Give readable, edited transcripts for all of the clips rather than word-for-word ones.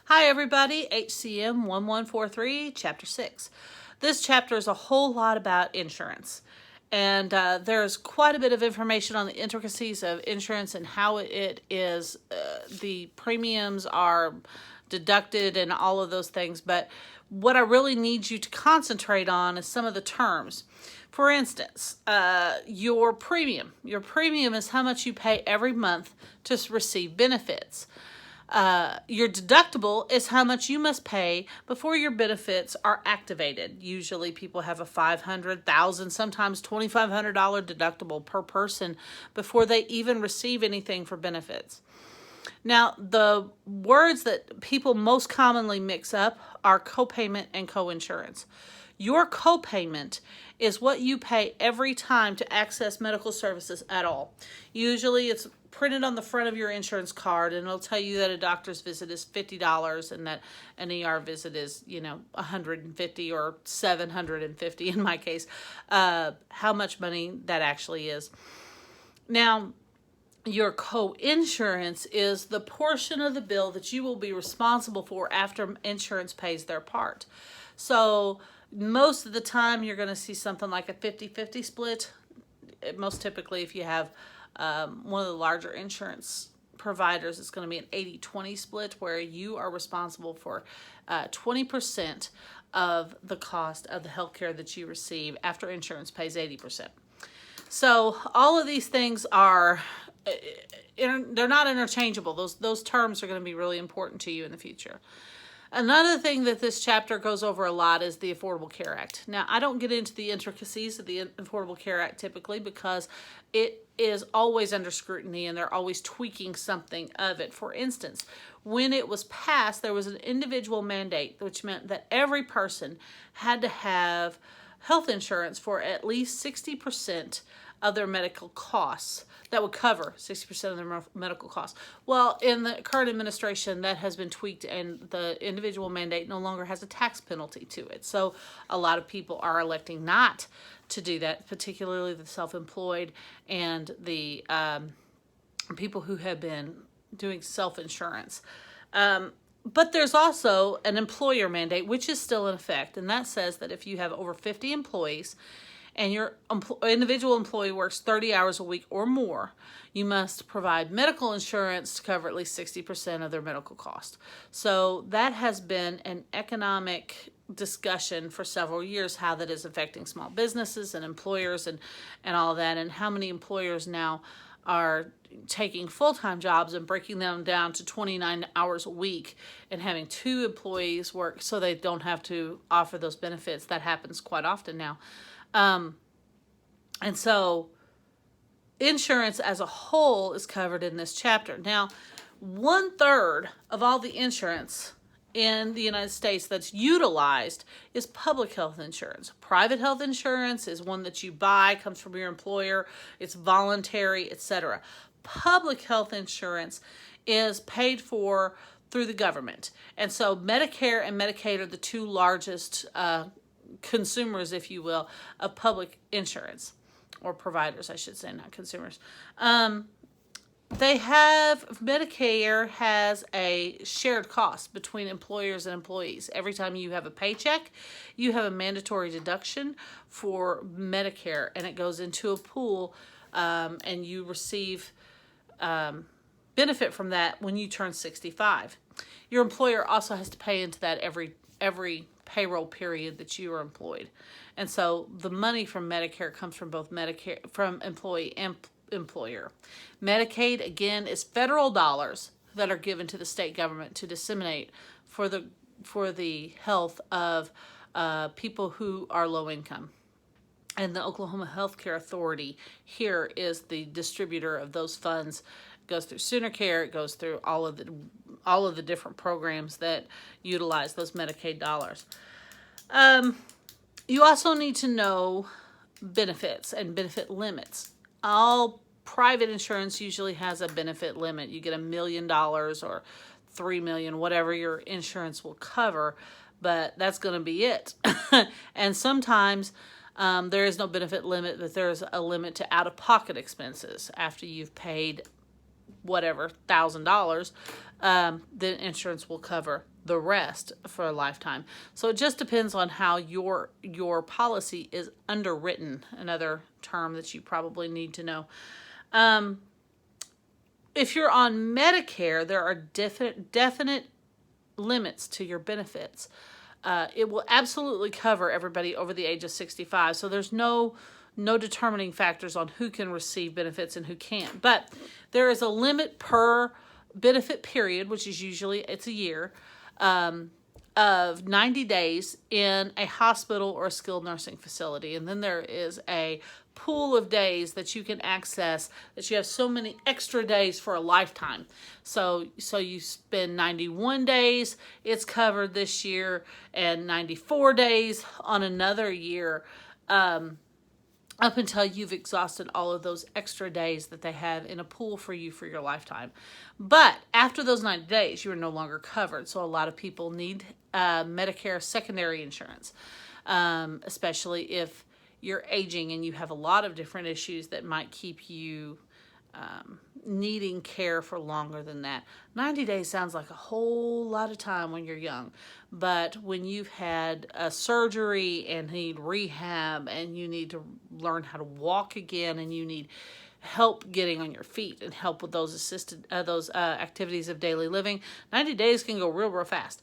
Hi everybody, HCM 1143, Chapter 6. This chapter is a whole lot about insurance. And there's quite a bit of information on the intricacies of insurance and how it is, the premiums are deducted and all of those things. But what I really need you to concentrate on is some of the terms. For instance, your premium. Your premium is how much you pay every month to receive benefits. Your deductible is how much you must pay before your benefits are activated. Usually people have a $500, $1,000, sometimes $2,500 deductible per person before they even receive anything for benefits. Now, the words that people most commonly mix up are copayment and coinsurance. Your copayment is what you pay every time to access medical services at all. Usually it's printed on the front of your insurance card, and it'll tell you that a doctor's visit is $50 and that an ER visit is, $150 or $750 in my case, how much money that actually is. Now, your co-insurance is the portion of the bill that you will be responsible for after insurance pays their part. So most of the time you're going to see something like a 50-50 split. Most typically, if you have one of the larger insurance providers, it's going to be an 80-20 split where you are responsible for 20% of the cost of the health care that you receive after insurance pays 80%. So all of these things are, they're not interchangeable. Those terms are going to be really important to you in the future. Another thing that this chapter goes over a lot is the Affordable Care Act. Now, I don't get into the intricacies of the Affordable Care Act typically because it is always under scrutiny and they're always tweaking something of it. For instance, when it was passed, there was an individual mandate, which meant that every person had to have health insurance for at least 60% of their medical costs. That would cover 60% of their medical costs. Well, in the current administration, that has been tweaked and the individual mandate no longer has a tax penalty to it. So a lot of people are electing not to do that, particularly the self-employed and the people who have been doing self-insurance. But there's also an employer mandate, which is still in effect, and that says that if you have over 50 employees and your individual employee works 30 hours a week or more, you must provide medical insurance to cover at least 60% of their medical cost. So that has been an economic discussion for several years, how that is affecting small businesses and employers and all of that, and how many employers now are taking full-time jobs and breaking them down to 29 hours a week and having 2 employees work so they don't have to offer those benefits. That happens quite often now. And so insurance as a whole is covered in this chapter. Now, 1/3 of all the insurance in the United States that's utilized is public health insurance. Private health insurance is one that you buy, comes from your employer, it's voluntary, etc. Public health insurance is paid for through the government. And so Medicare and Medicaid are the 2 largest consumers, if you will, of public insurance, or providers, I should say, not consumers. Medicare has a shared cost between employers and employees. Every time you have a paycheck, you have a mandatory deduction for Medicare, and it goes into a pool, and you receive benefit from that when you turn 65. Your employer also has to pay into that every payroll period that you are employed. And so the money from Medicare comes from both from employee and employer. Medicaid, again, is federal dollars that are given to the state government to disseminate for the health of people who are low income. And the Oklahoma Healthcare Authority here is the distributor of those funds. It goes through Sooner Care. It goes through all of the different programs that utilize those Medicaid dollars. You also need to know benefits and benefit limits. All private insurance usually has a benefit limit. You get $1 million or $3 million, whatever your insurance will cover, but that's going to be it. And sometimes there is no benefit limit, but there's a limit to out-of-pocket expenses after you've paid whatever, $1,000, then insurance will cover the rest for a lifetime. So it just depends on how your policy is underwritten, another term that you probably need to know. If you're on Medicare, there are definite limits to your benefits. It will absolutely cover everybody over the age of 65. So there's no determining factors on who can receive benefits and who can't. But there is a limit per benefit period, which is usually, it's a year, of 90 days in a hospital or a skilled nursing facility. And then there is a pool of days that you can access, that you have so many extra days for a lifetime. So you spend 91 days, it's covered this year, and 94 days on another year, up until you've exhausted all of those extra days that they have in a pool for you for your lifetime. But after those 90 days, you are no longer covered. So a lot of people need Medicare secondary insurance, especially if you're aging and you have a lot of different issues that might keep you needing care for longer than that. 90 days sounds like a whole lot of time when you're young, but when you've had a surgery and need rehab and you need to learn how to walk again and you need help getting on your feet and help with those activities of daily living, 90 days can go real fast.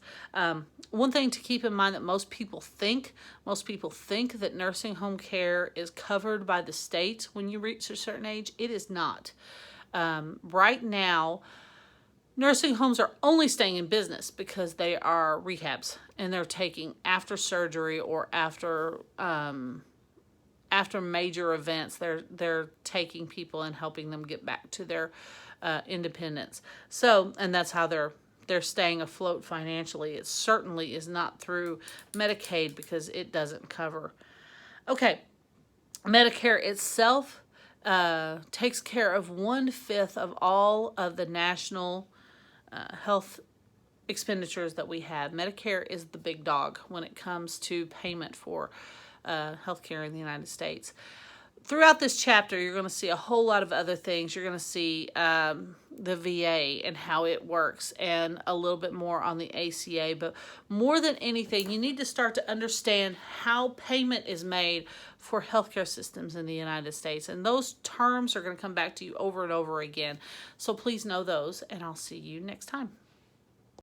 One thing to keep in mind that most people think that nursing home care is covered by the state when you reach a certain age. It is not. Right now, nursing homes are only staying in business because they are rehabs and they're taking after surgery or after major events. They're taking people and helping them get back to their independence. So, and that's how they're staying afloat financially. It certainly is not through Medicaid because it doesn't cover. Okay, Medicare itself takes care of 1/5 of all of the national health expenditures that we have. Medicare is the big dog when it comes to payment for healthcare in the United States. Throughout this chapter, you're going to see a whole lot of other things. You're going to see the VA and how it works and a little bit more on the ACA. But more than anything, you need to start to understand how payment is made for healthcare systems in the United States. And those terms are going to come back to you over and over again. So please know those, and I'll see you next time.